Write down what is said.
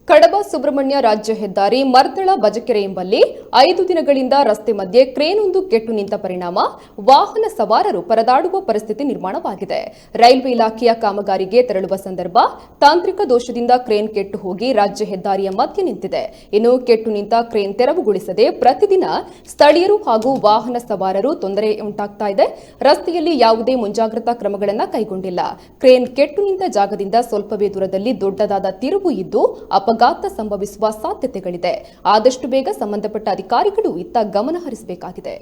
ಕಡಬ ಸುಬ್ರಹ್ಮಣ್ಯ ರಾಜ್ಯ ಹೆದ್ದಾರಿ ಮರ್ದಳ ಬಜಕೆರೆ ಎಂಬಲ್ಲಿ 5 ದಿನಗಳಿಂದ ರಸ್ತೆ ಮಧ್ಯೆ ಕ್ರೇನೊಂದು ಕೆಟ್ಟು ನಿಂತ ಪರಿಣಾಮ ವಾಹನ ಸವಾರರು ಪರದಾಡುವ ಪರಿಸ್ಥಿತಿ ನಿರ್ಮಾಣವಾಗಿದೆ. ರೈಲ್ವೆ ಇಲಾಖೆಯ ಕಾಮಗಾರಿಗೆ ತೆರಳುವ ಸಂದರ್ಭ ತಾಂತ್ರಿಕ ದೋಷದಿಂದ ಕ್ರೇನ್ ಕೆಟ್ಟು ಹೋಗಿ ರಾಜ್ಯ ಹೆದ್ದಾರಿಯ ಮಧ್ಯೆ ನಿಂತಿದೆ. ಇನ್ನು ಕೆಟ್ಟು ನಿಂತ ಕ್ರೇನ್ ತೆರವುಗೊಳಿಸದೆ ಪ್ರತಿದಿನ ಸ್ಥಳೀಯರು ಹಾಗೂ ವಾಹನ ಸವಾರರು ತೊಂದರೆ ಉಂಟಾಗ್ತಾ ಇದೆ. ರಸ್ತೆಯಲ್ಲಿ ಯಾವುದೇ ಮುಂಜಾಗ್ರತಾ ಕ್ರಮಗಳನ್ನು ಕೈಗೊಂಡಿಲ್ಲ. ಕ್ರೇನ್ ಕೆಟ್ಟು ನಿಂತ ಜಾಗದಿಂದ ಸ್ವಲ್ಪವೇ ದೂರದಲ್ಲಿ ದೊಡ್ಡದಾದ ತಿರುವು ಇದ್ದು ಅಪಘಾತ ಸಂಭವಿಸುವ ಸಾಧ್ಯತೆಗಳಿದೆ. ಆದಷ್ಟು ಬೇಗ ಸಂಬಂಧಪಟ್ಟ ಅಧಿಕಾರಿಗಳು ಇತ್ತ ಗಮನ ಹರಿಸಬೇಕಾಗಿದೆ.